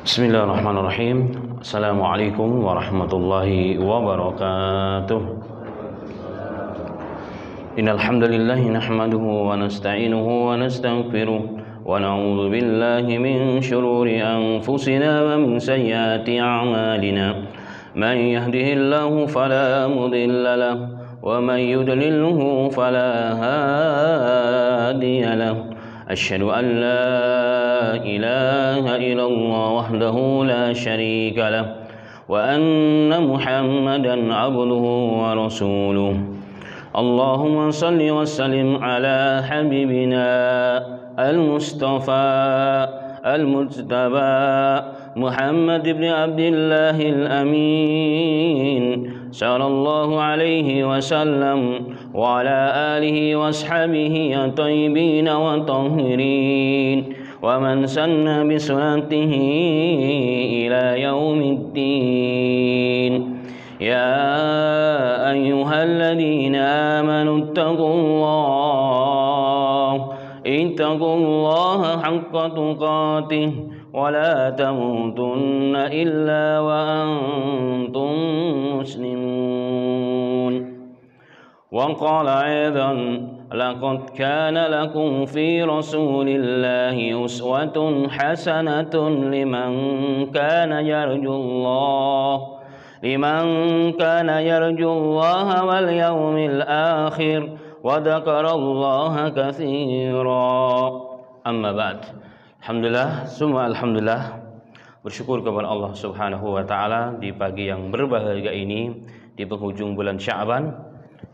Bismillahirrahmanirrahim. Assalamualaikum warahmatullahi wabarakatuh. Innal hamdalillah nahmaduhu wa nasta'inuhu wa nastaghfiruh wa na'udzu billahi min shururi anfusina wa min sayyiati a'malina. Man yahdihillahu fala mudilla lahu wa man yudlilhu fala hadiya lahu. أشهد أن لا إله إلا الله وحده لا شريك له وأن محمدا عبده ورسوله. اللهم صل وسلم على حبيبنا المصطفى المجتبى محمد بن عبد الله الأمين صلى الله عليه وسلم وعلى آله وأصحابه الطيبين والطاهرين ومن سن بسنته إلى يوم الدين. يا أيها الذين آمنوا اتقوا الله حق تقاته ولا تموتن إلا وأنتم مسلمون. وقال أيضا لقد كان لكم في رسول الله أسوة حسنة لمن كان يرجو الله واليوم الآخر وذكر الله كثيرا. أما بعد. Alhamdulillah, summa alhamdulillah, bersyukur kepada Allah Subhanahu wa taala di pagi yang berbahagia ini di penghujung bulan Sya'ban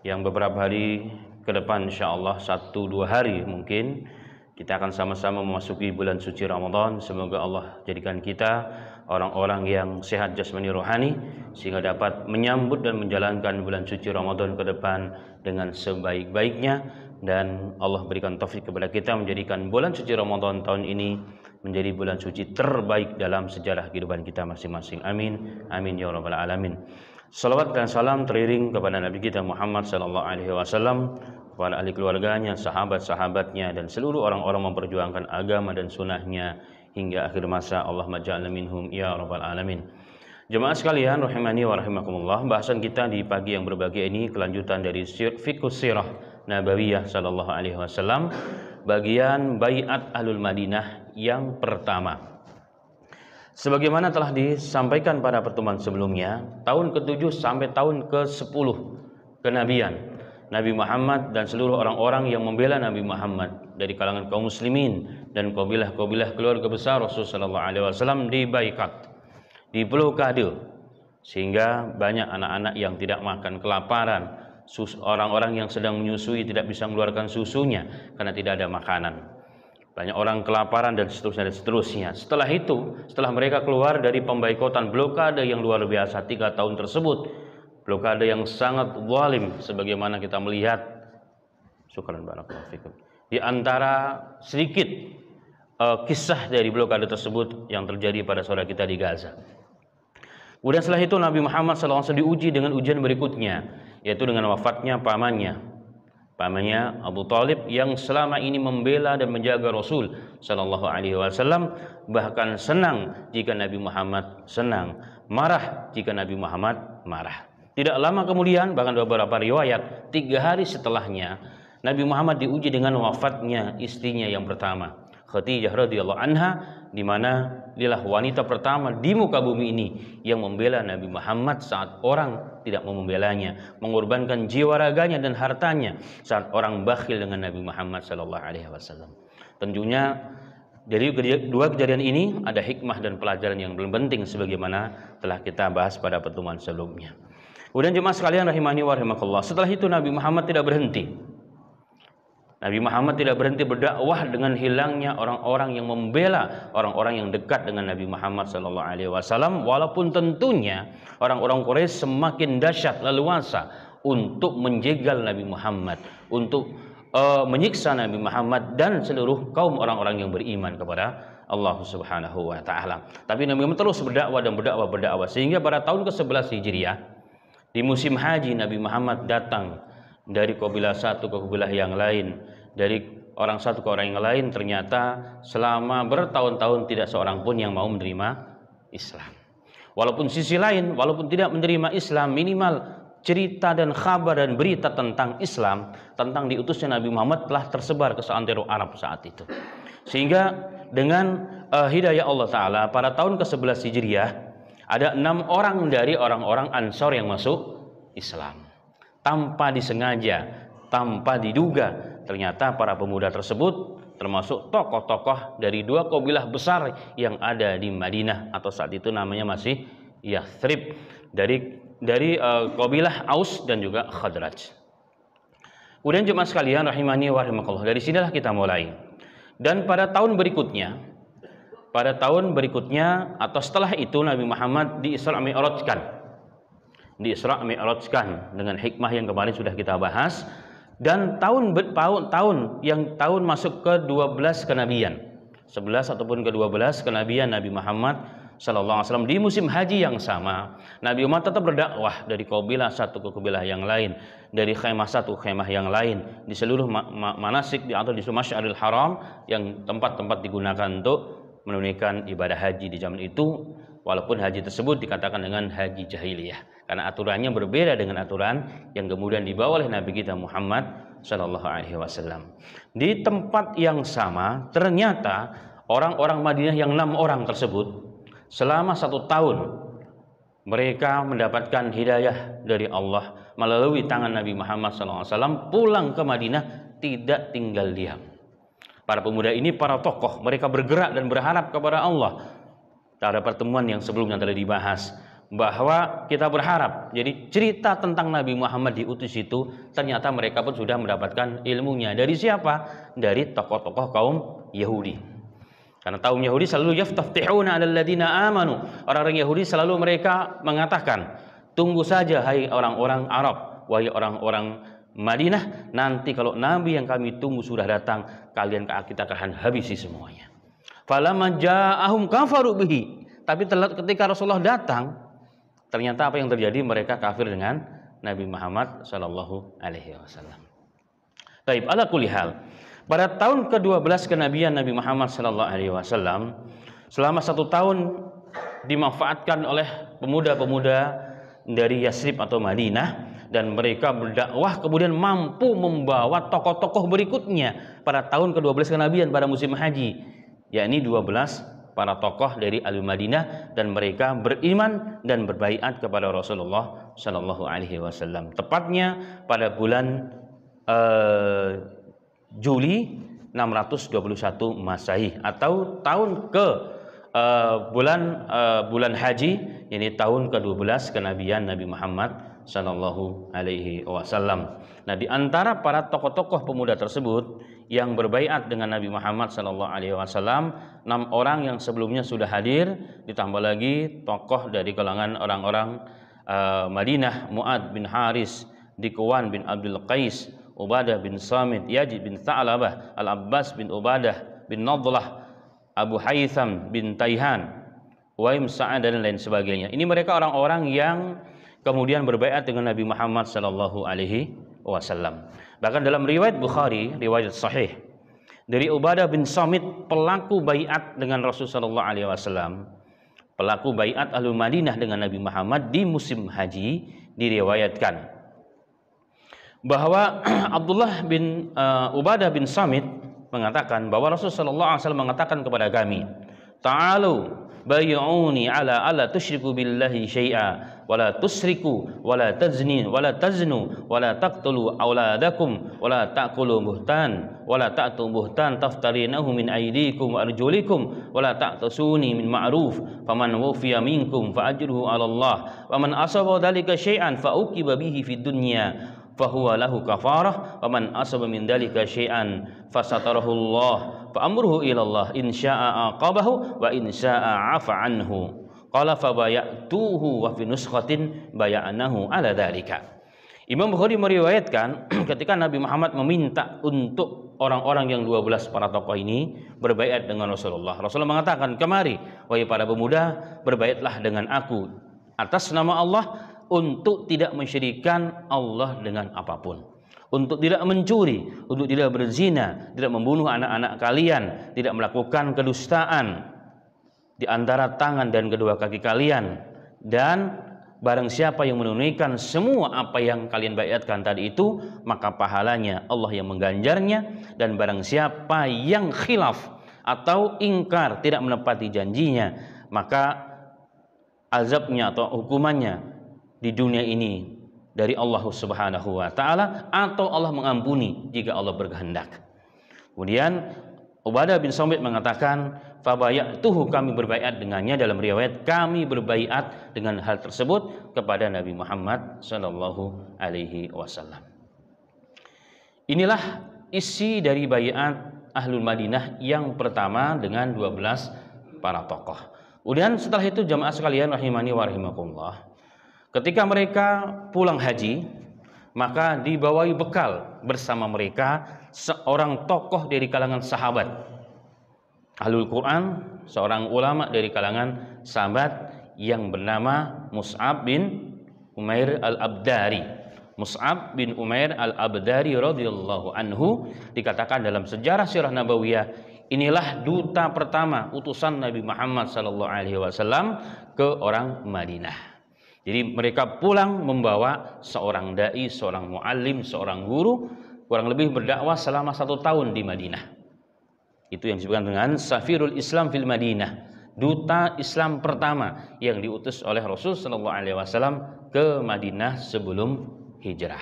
yang beberapa hari ke depan insyaallah 1-2 hari mungkin kita akan sama-sama memasuki bulan suci Ramadan. Semoga Allah jadikan kita orang-orang yang sehat jasmani rohani sehingga dapat menyambut dan menjalankan bulan suci Ramadan ke depan dengan sebaik-baiknya. Dan Allah berikan taufik kepada kita menjadikan bulan suci Ramadan tahun ini menjadi bulan suci terbaik dalam sejarah kehidupan kita masing-masing. Amin, amin ya rabbal alamin. Salawat dan salam teriring kepada Nabi kita Muhammad sallallahu alaihi wasallam, kepada ahli keluarganya, sahabat-sahabatnya, dan seluruh orang-orang memperjuangkan agama dan sunnahnya hingga akhir masa. Allahumma ja'alna minhum ya rabbal alamin. Jemaah sekalian rahimani wa rahimakumullah, bahasan kita di pagi yang berbahagia ini kelanjutan dari Fiqhus Sirah Nabawiyah sallallahu alaihi wasallam, bagian Baiat Ahlul Madinah yang pertama. Sebagaimana telah disampaikan pada pertemuan sebelumnya, tahun ke-7 sampai tahun ke-10 kenabian Nabi Muhammad dan seluruh orang-orang yang membela Nabi Muhammad dari kalangan kaum muslimin dan kabilah-kabilah keluarga besar Rasulullah sallallahu alaihi wasallam dibaikat, diblokade, sehingga banyak anak-anak yang tidak makan kelaparan, orang-orang yang sedang menyusui tidak bisa mengeluarkan susunya karena tidak ada makanan, banyak orang kelaparan dan seterusnya. Setelah itu, setelah mereka keluar dari pembaikotan blokade yang luar biasa 3 tahun tersebut, blokade yang sangat zalim sebagaimana kita melihat, syukran barakallahu fikum, di antara sedikit kisah dari blokade tersebut yang terjadi pada saudara kita di Gaza. Kemudian setelah itu Nabi Muhammad SAW diuji dengan ujian berikutnya, yaitu dengan wafatnya pamannya Abu Thalib yang selama ini membela dan menjaga Rasul sallallahu alaihi wasallam, bahkan senang jika Nabi Muhammad senang, marah jika Nabi Muhammad marah. Tidak lama kemudian, bahkan beberapa riwayat 3 hari setelahnya, Nabi Muhammad diuji dengan wafatnya istrinya yang pertama, Khadijah radhiyallahu anha, di mana dialah wanita pertama di muka bumi ini yang membela Nabi Muhammad saat orang tidak mau membelanya, mengorbankan jiwa raganya dan hartanya saat orang bakhil dengan Nabi Muhammad sallallahu alaihi wasallam. Tentunya dari 2 kejadian ini ada hikmah dan pelajaran yang belum penting sebagaimana telah kita bahas pada pertemuan sebelumnya. Kemudian jemaah sekalian rahimani wa rahimakumullah, setelah itu Nabi Muhammad tidak berhenti. Nabi Muhammad tidak berhenti berdakwah dengan hilangnya orang-orang yang membela orang-orang yang dekat dengan Nabi Muhammad sallallahu alaihi wasallam, walaupun tentunya orang-orang Quraisy semakin dahsyat leluasa untuk menjegal Nabi Muhammad, untuk menyiksa Nabi Muhammad dan seluruh kaum orang-orang yang beriman kepada Allah Subhanahu wa taala. Tapi Nabi Muhammad terus berdakwah dan berdakwah sehingga pada tahun ke-11 Hijriah di musim haji Nabi Muhammad datang dari kabilah satu ke kabilah yang lain, dari orang satu ke orang yang lain. Ternyata selama bertahun-tahun tidak seorang pun yang mau menerima Islam. Walaupun sisi lain, walaupun tidak menerima Islam, minimal cerita dan kabar dan berita tentang Islam, tentang diutusnya Nabi Muhammad telah tersebar ke seantero Arab saat itu. Sehingga dengan hidayah Allah Ta'ala pada tahun ke-11 Hijriah ada 6 orang dari orang-orang Ansor yang masuk Islam. Tanpa disengaja, tanpa diduga, ternyata para pemuda tersebut termasuk tokoh-tokoh dari 2 kabilah besar yang ada di Madinah, atau saat itu namanya masih Yathrib, dari kabilah Aus dan juga Khadraj. Kemudian jemaah sekalian rahimani wa rahimakumullah, dari sinilah kita mulai. Dan pada tahun berikutnya atau setelah itu Nabi Muhammad di Isra Mi'rajkan dengan hikmah yang kemarin sudah kita bahas. Dan tahun masuk ke 12 kenabian, 11 ataupun ke 12 kenabian Nabi Muhammad sallallahu alaihi wasallam, di musim haji yang sama Nabi Muhammad tetap berdakwah dari kabilah satu ke kabilah yang lain, dari khemah satu khemah yang lain, di seluruh manasik atau di Masyaril Haram yang tempat-tempat digunakan untuk menunaikan ibadah haji di zaman itu. Walaupun haji tersebut dikatakan dengan haji jahiliyah, karena aturannya berbeda dengan aturan yang kemudian dibawa oleh Nabi kita Muhammad sallallahu alaihi wasallam. Di tempat yang sama, ternyata orang-orang Madinah yang 6 orang tersebut selama 1 tahun mereka mendapatkan hidayah dari Allah melalui tangan Nabi Muhammad sallallahu alaihi wasallam, pulang ke Madinah tidak tinggal diam. Para pemuda ini, para tokoh, mereka bergerak dan berharap kepada Allah. Ada pertemuan yang sebelumnya telah dibahas bahwa kita berharap, jadi cerita tentang Nabi Muhammad diutus itu ternyata mereka pun sudah mendapatkan ilmunya. Dari siapa? Dari tokoh-tokoh kaum Yahudi. Karena kaum Yahudi selalu yaftahuna 'alal ladina amanu. Orang-orang Yahudi selalu mereka mengatakan, tunggu saja hai orang-orang Arab, wahai orang-orang Madinah, nanti kalau Nabi yang kami tunggu sudah datang, kita akan habisi semuanya. Falamma ja'ahum kafaru bihi. Tapi ketika Rasulullah datang, ternyata apa yang terjadi? Mereka kafir dengan Nabi Muhammad sallallahu alaihi wasallam. Baik, ala kulli hal. Pada tahun ke-12 kenabian Nabi Muhammad sallallahu alaihi wasallam, selama 1 tahun dimanfaatkan oleh pemuda-pemuda dari Yathrib atau Madinah, dan mereka berdakwah kemudian mampu membawa tokoh-tokoh berikutnya pada tahun ke-12 kenabian pada musim haji, yakni 12 para tokoh dari Al-Madinah, dan mereka beriman dan berbaiat kepada Rasulullah sallallahu alaihi wasallam. Tepatnya pada bulan Juli 621 Masehi atau tahun ke bulan haji, yakni tahun ke-12 kenabian Nabi Muhammad sallallahu alaihi wasallam. Nah, di antara para tokoh-tokoh pemuda tersebut yang berbaiat dengan Nabi Muhammad sallallahu alaihi wasallam, 6 orang yang sebelumnya sudah hadir, ditambah lagi tokoh dari kalangan orang-orang Madinah, Mu'ad bin Haris, Dikwan bin Abdul Qais, Ubadah bin Samit, Yazid bin Tha'labah, Al-Abbas bin Ubadah bin Nadlah, Abu Haytham bin Taihan, Waim Sa'ad dan lain sebagainya. Ini mereka orang-orang yang kemudian berbaiat dengan Nabi Muhammad sallallahu alaihi wasallam. Bahkan dalam riwayat Bukhari, riwayat sahih dari Ubadah bin Samit, pelaku baiat dengan Rasul sallallahu alaihi wasallam, pelaku baiat Ahlul Madinah dengan Nabi Muhammad di musim haji, diriwayatkan bahwa Abdullah bin Ubadah bin Samit mengatakan bahwa Rasul sallallahu alaihi wasallam mengatakan kepada kami, "Ta'alu bay'uni ala alla tusyriku billahi syai'a wa la tusriku wa la tazni wa la taznu wa la taqtulu auladakum wa la ta'kulu buhtan wa la ta'tu buhtan taftarinahu min aydikum wa arjulikum wa la ta'tasuni min ma'ruf faman wufiya minkum fa ajruhu 'ala Allah wa man asaba dhalika syai'an fa uqiba bihi fid dunya fahuwa lahu kafarah wa man asaba min dalika syai'an fasatarahu Allah fa amruhu ila Allah in syaa'a aqabahu wa in syaa'a 'afa anhu qala fa bayatuhu wa fi nuskhatin bayanahu ala dalika. Imam Bukhari meriwayatkan ketika Nabi Muhammad meminta untuk orang-orang yang 12 para tokoh ini berbaiat dengan Rasulullah, Rasulullah mengatakan, "Kemari wahai para pemuda, berbaiatlah dengan aku atas nama Allah untuk tidak mensyirikkan Allah dengan apapun, untuk tidak mencuri, untuk tidak berzina, tidak membunuh anak-anak kalian, tidak melakukan kedustaan, di antara tangan dan kedua kaki kalian, dan barang siapa yang menunaikan semua apa yang kalian baiatkan tadi itu, maka pahalanya Allah yang mengganjarnya. Dan barang siapa yang khilaf atau ingkar, tidak menepati janjinya, maka azabnya atau hukumannya di dunia ini dari Allah Subhanahu wa taala, atau Allah mengampuni jika Allah berkehendak. Kemudian Ubadah bin Samit mengatakan, fabayatuhu, kami berbaiat dengannya. Dalam riwayat, kami berbaiat dengan hal tersebut kepada Nabi Muhammad sallallahu alaihi wasallam. Inilah isi dari baiat Ahlul Madinah yang pertama dengan 12 para tokoh. Kemudian setelah itu jamaah sekalian rahimani wa rahimakumullah, ketika mereka pulang haji, maka dibawahi bekal bersama mereka seorang tokoh dari kalangan sahabat Ahlul Quran, seorang ulama dari kalangan sahabat yang bernama Mus'ab bin Umair al-Abdari. Mus'ab bin Umair al-Abdari radhiyallahu anhu, dikatakan dalam sejarah sirah nabawiyah, inilah duta pertama utusan Nabi Muhammad sallallahu alaihi wasallam ke orang Madinah. Jadi mereka pulang membawa seorang dai, seorang muallim, seorang guru, kurang lebih berdakwah selama 1 tahun di Madinah. Itu yang disebutkan dengan Safirul Islam fil Madinah, duta Islam pertama yang diutus oleh Rasul sallallahu alaihi wasallam ke Madinah sebelum hijrah.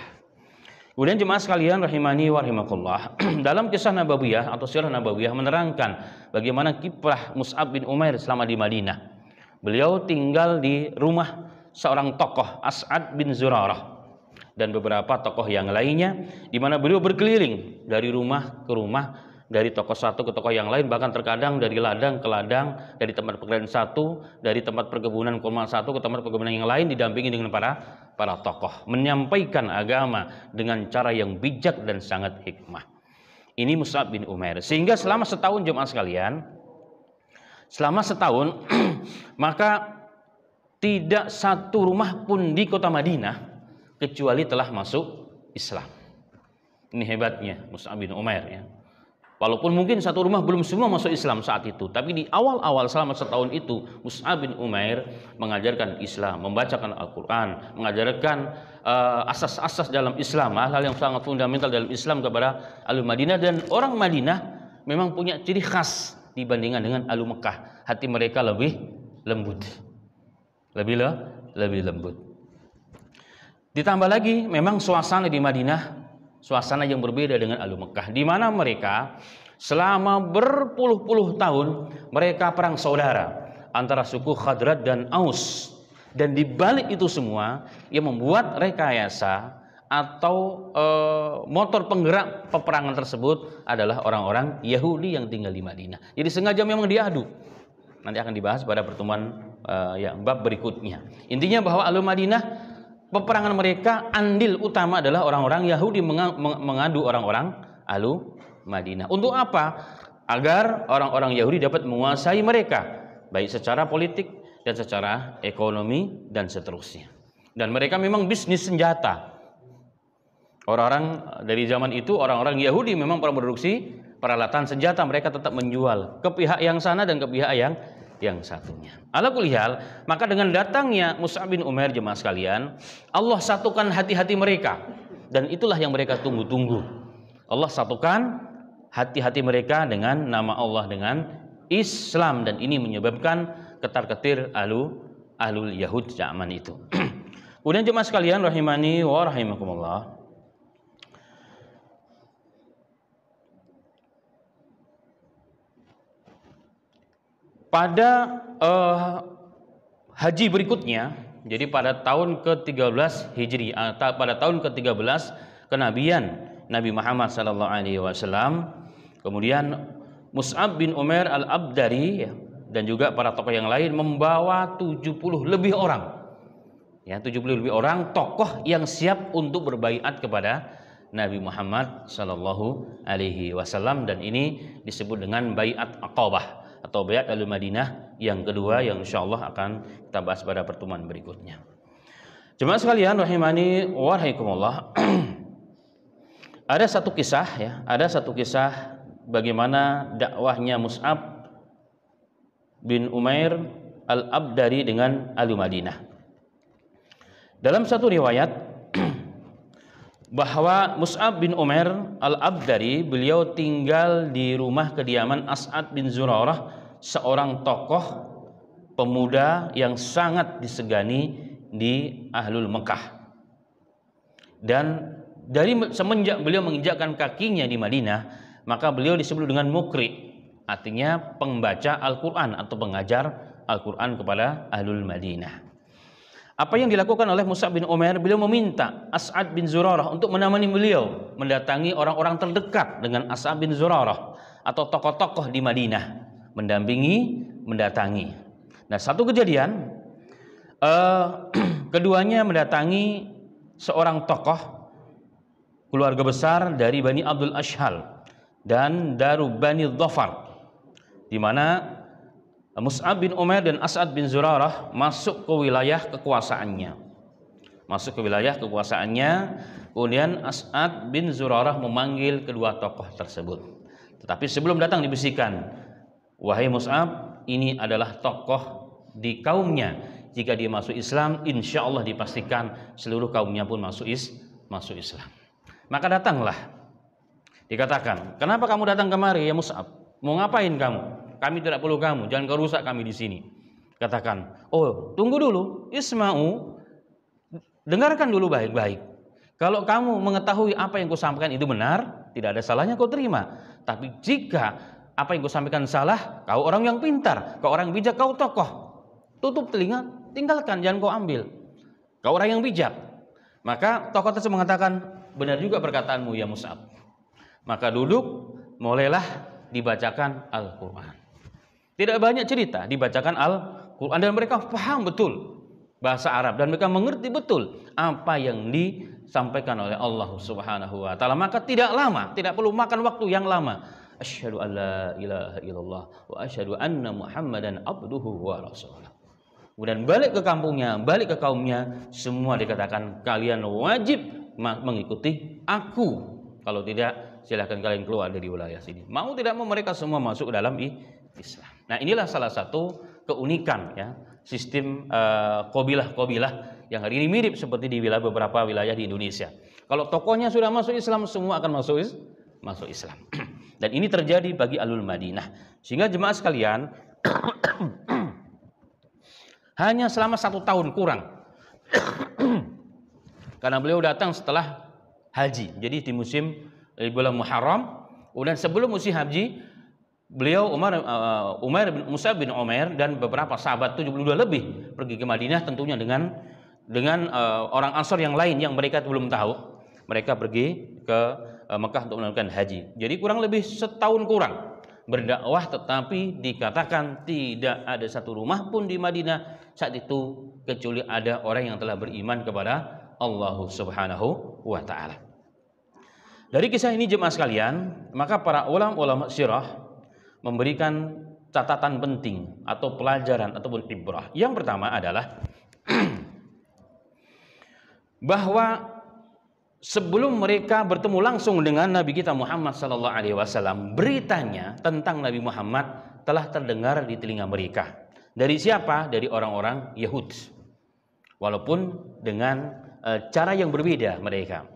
Kemudian jemaah sekalian rahimani wa rahimakumullah, dalam kisah nabawiyah atau sirah nabawiyah menerangkan bagaimana kiprah Mus'ab bin Umair selama di Madinah. Beliau tinggal di rumah seorang tokoh, As'ad bin Zurarah, dan beberapa tokoh yang lainnya, di mana beliau berkeliling dari rumah ke rumah, dari tokoh satu ke tokoh yang lain, bahkan terkadang dari ladang ke ladang, dari tempat pekerjaan satu, dari tempat perkebunan kurma satu ke tempat perkebunan yang lain, didampingi dengan para tokoh, menyampaikan agama dengan cara yang bijak dan sangat hikmah. Ini Mus'ab bin Umair. Sehingga selama setahun jemaah sekalian, selama setahun maka tidak satu rumah pun di kota Madinah kecuali telah masuk Islam. Ini hebatnya Mus'ab bin Umair ya. Walaupun mungkin satu rumah belum semua masuk Islam saat itu, tapi di awal-awal selama setahun itu Mus'ab bin Umair mengajarkan Islam, membacakan Al-Quran, mengajarkan asas-asas dalam Islam, hal-hal yang sangat fundamental dalam Islam kepada Ahlul Madinah. Dan orang Madinah memang punya ciri khas dibandingkan dengan Ahlul Mekah, hati mereka lebih lembut. Lebih lembut. Ditambah lagi memang suasana di Madinah, suasana yang berbeda dengan Ahlul Mekah, di mana mereka selama berpuluh-puluh tahun mereka perang saudara antara suku Khazraj dan Aus. Dan di balik itu semua yang membuat rekayasa atau motor penggerak peperangan tersebut adalah orang-orang Yahudi yang tinggal di Madinah. Jadi sengaja memang diadu. Nanti akan dibahas pada pertemuan bab berikutnya. Intinya bahwa Ahlul Madinah, peperangan mereka andil utama adalah orang-orang Yahudi mengadu orang-orang Ahlul Madinah. Untuk apa? Agar orang-orang Yahudi dapat menguasai mereka, baik secara politik dan secara ekonomi dan seterusnya. Dan mereka memang bisnis senjata. Orang-orang dari zaman itu, orang-orang Yahudi memang memproduksi peralatan senjata, mereka tetap menjual ke pihak yang sana dan ke pihak yang satunya. Ala kulli hal, maka dengan datangnya Mus'ab bin Umair jemaah sekalian, Allah satukan hati-hati mereka, dan itulah yang mereka tunggu-tunggu. Allah satukan hati-hati mereka dengan nama Allah, dengan Islam, dan ini menyebabkan ketar-ketir ahlul Yahud zaman itu. Kemudian jemaah sekalian rahimani wa rahimakumullah, pada haji berikutnya, jadi pada tahun ke-13 Hijri, pada tahun ke-13 kenabian Nabi Muhammad sallallahu alaihi wasallam, kemudian Mus'ab bin Umair al-Abdari dan juga para tokoh yang lain membawa 70 lebih orang. Ya, 70 lebih orang tokoh yang siap untuk berbaiat kepada Nabi Muhammad sallallahu alaihi wasallam, dan ini disebut dengan baiat Aqabah atau baiat Al-Madinah yang kedua, yang insyaallah akan kita bahas pada pertemuan berikutnya. Jemaah sekalian rahimani wa rahimakumullah, ada satu kisah bagaimana dakwahnya Mus'ab bin Umair Al-Abdari dengan ahli Madinah. Dalam satu riwayat bahwa Mus'ab bin Umair Al-Abdari, beliau tinggal di rumah kediaman As'ad bin Zurarah, seorang tokoh pemuda yang sangat disegani di Ahlul Mekah. Dan dari semenjak beliau menginjakkan kakinya di Madinah, maka beliau disebut dengan mukri, artinya pembaca Al-Quran atau pengajar Al-Quran kepada Ahlul Madinah. Apa yang dilakukan oleh Mus'ab bin Umair, beliau meminta As'ad bin Zurarah untuk menemani beliau mendatangi orang-orang terdekat dengan As'ad bin Zurarah atau tokoh-tokoh di Madinah, mendatangi. Nah, satu kejadian, keduanya mendatangi seorang tokoh keluarga besar dari Bani Abdul Ashhal dan Daru Bani Dhafar, di mana Mus'ab bin Umair dan As'ad bin Zurarah masuk ke wilayah kekuasaannya. Kemudian As'ad bin Zurarah memanggil kedua tokoh tersebut. Tetapi sebelum datang dibisikkan, wahai Mus'ab, ini adalah tokoh di kaumnya. Jika dia masuk Islam, insya Allah dipastikan seluruh kaumnya pun masuk Islam. Maka datanglah. Dikatakan, kenapa kamu datang kemari ya Mus'ab? Mau ngapain kamu? Kami tidak perlu kamu, jangan kau rusak kami di sini. Katakan, oh tunggu dulu, isma'u, dengarkan dulu baik-baik. Kalau kamu mengetahui apa yang kau sampaikan itu benar, tidak ada salahnya kau terima. Tapi jika apa yang kau sampaikan salah, kau orang yang pintar, kau orang bijak, kau tokoh, tutup telinga, tinggalkan, jangan kau ambil. Kau orang yang bijak. Maka tokoh tersebut mengatakan, benar juga perkataanmu ya Mus'ab. Maka duduk, mulailah dibacakan Al-Quran. Tidak banyak cerita, dibacakan Al-Quran dan mereka paham betul bahasa Arab dan mereka mengerti betul apa yang disampaikan oleh Allah Subhanahu wa taala. Maka tidak lama, tidak perlu makan waktu yang lama. Asyhadu an la ilaha illallah wa asyhadu anna Muhammadan abduhu wa rasuluh. Kemudian balik ke kampungnya, balik ke kaumnya, semua dikatakan kalian wajib mengikuti aku. Kalau tidak, silahkan kalian keluar dari wilayah sini. Mau tidak mau mereka semua masuk ke dalam Islam. Nah, inilah salah satu keunikan ya sistem qabilah-qabilah yang hari ini mirip seperti di beberapa wilayah di Indonesia. Kalau tokohnya sudah masuk Islam, semua akan masuk Islam. Dan ini terjadi bagi Ahlul Madinah. Sehingga jemaah sekalian, hanya selama 1 tahun kurang, karena beliau datang setelah haji. Jadi di musim bulan Muharram, kemudian sebelum musim haji, beliau Mus'ab bin Umair dan beberapa sahabat 72 lebih pergi ke Madinah, tentunya dengan orang Ansor yang lain yang mereka belum tahu. Mereka pergi ke Mekah untuk melakukan haji. Jadi kurang lebih 1 tahun kurang berdakwah, tetapi dikatakan tidak ada satu rumah pun di Madinah saat itu kecuali ada orang yang telah beriman kepada Allah Subhanahu wa taala. Dari kisah ini jemaah sekalian, maka para ulama sirah memberikan catatan penting atau pelajaran ataupun ibrah. Yang pertama adalah bahwa sebelum mereka bertemu langsung dengan Nabi kita Muhammad SAW, beritanya tentang Nabi Muhammad telah terdengar di telinga mereka. Dari siapa? Dari orang-orang Yahudi. Walaupun dengan cara yang berbeda mereka.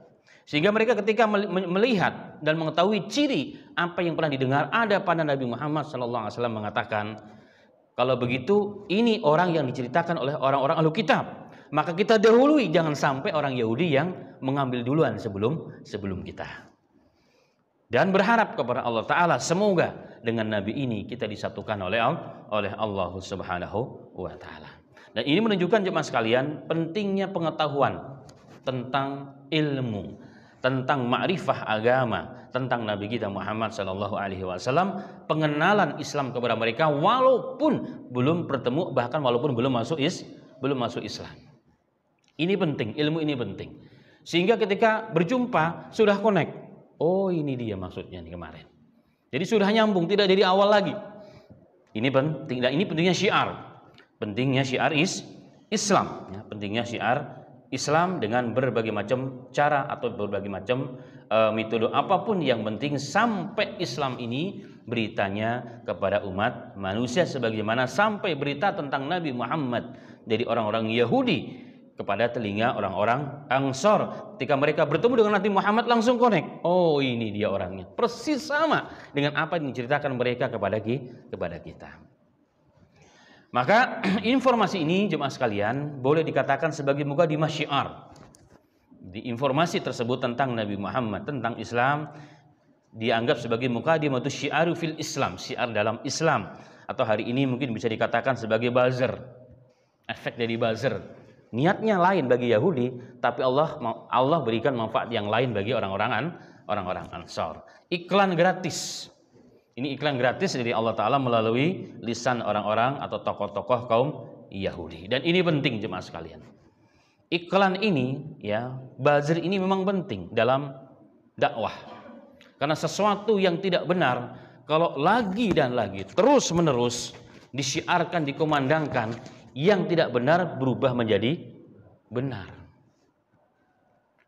Sehingga mereka ketika melihat dan mengetahui ciri apa yang pernah didengar ada pada Nabi Muhammad SAW mengatakan, kalau begitu ini orang yang diceritakan oleh orang-orang ahlu kitab, maka kita dahului, jangan sampai orang Yahudi yang mengambil duluan sebelum kita. Dan berharap kepada Allah Ta'ala, semoga dengan Nabi ini kita disatukan oleh Allah Subhanahu wa Ta'ala. Dan ini menunjukkan jemaah sekalian pentingnya pengetahuan tentang ilmu, tentang ma'rifah agama, tentang Nabi kita Muhammad SAW, pengenalan Islam kepada mereka walaupun belum bertemu, bahkan walaupun belum masuk Islam. Ini penting, ilmu ini penting. Sehingga ketika berjumpa sudah connect. Oh, ini dia maksudnya nih kemarin. Jadi sudah nyambung, tidak dari awal lagi. Ini penting, dan ini pentingnya syiar. Pentingnya syiar Islam, ya, pentingnya syiar Islam dengan berbagai macam cara atau berbagai macam metode apapun, yang penting sampai Islam ini beritanya kepada umat manusia, sebagaimana sampai berita tentang Nabi Muhammad dari orang-orang Yahudi kepada telinga orang-orang Ansor. Ketika mereka bertemu dengan Nabi Muhammad langsung connect. Oh, ini dia orangnya. Persis sama dengan apa yang diceritakan mereka kepada kita. Maka informasi ini jemaah sekalian boleh dikatakan sebagai muqaddimah syiar. Di informasi tersebut tentang Nabi Muhammad, tentang Islam, dianggap sebagai muqaddimah syiar fil Islam, syiar dalam Islam, atau hari ini mungkin bisa dikatakan sebagai buzzer. Efek dari buzzer. Niatnya lain bagi Yahudi, tapi Allah berikan manfaat yang lain bagi orang-orang Ansor. Iklan gratis. Ini iklan gratis dari Allah Ta'ala melalui lisan orang-orang atau tokoh-tokoh kaum Yahudi. Dan ini penting jemaah sekalian. Iklan ini, ya, buzzer ini memang penting dalam dakwah. Karena sesuatu yang tidak benar, kalau lagi dan lagi, terus-menerus disiarkan, dikumandangkan, yang tidak benar berubah menjadi benar.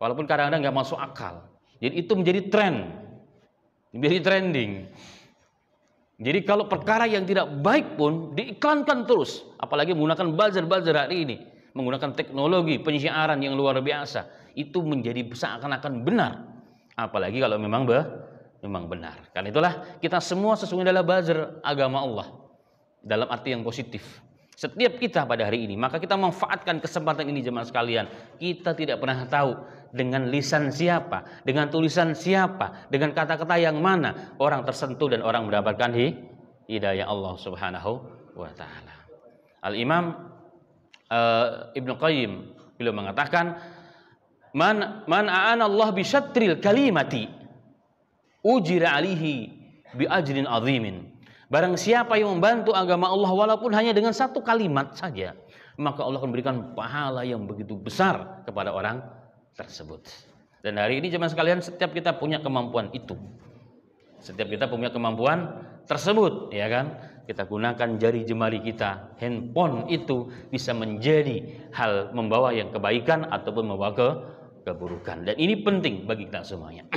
Walaupun kadang-kadang nggak masuk akal. Jadi itu menjadi tren, menjadi trending. Jadi kalau perkara yang tidak baik pun diiklankan terus, apalagi menggunakan buzzer hari ini, menggunakan teknologi penyiaran yang luar biasa, itu menjadi seakan-akan benar. Apalagi kalau memang benar. Karena itulah kita semua sesungguhnya adalah buzzer agama Allah dalam arti yang positif. Setiap kita pada hari ini, maka kita manfaatkan kesempatan ini jemaah sekalian. Kita tidak pernah tahu dengan lisan siapa, dengan tulisan siapa, dengan kata-kata yang mana orang tersentuh dan orang mendapatkan hidayah Allah Subhanahu wa taala. Al-Imam Ibnu Qayyim beliau mengatakan, man a'ana Allah bi syatril kalimati ujira alihi bi ajrin azimin. Barang siapa yang membantu agama Allah walaupun hanya dengan satu kalimat saja, maka Allah akan berikan pahala yang begitu besar kepada orang tersebut. Dan hari ini jemaah sekalian, setiap kita punya kemampuan itu. Setiap kita punya kemampuan tersebut, ya kan? Kita gunakan jari jemari kita, handphone itu bisa menjadi hal membawa yang kebaikan ataupun membawa keburukan. Dan ini penting bagi kita semuanya.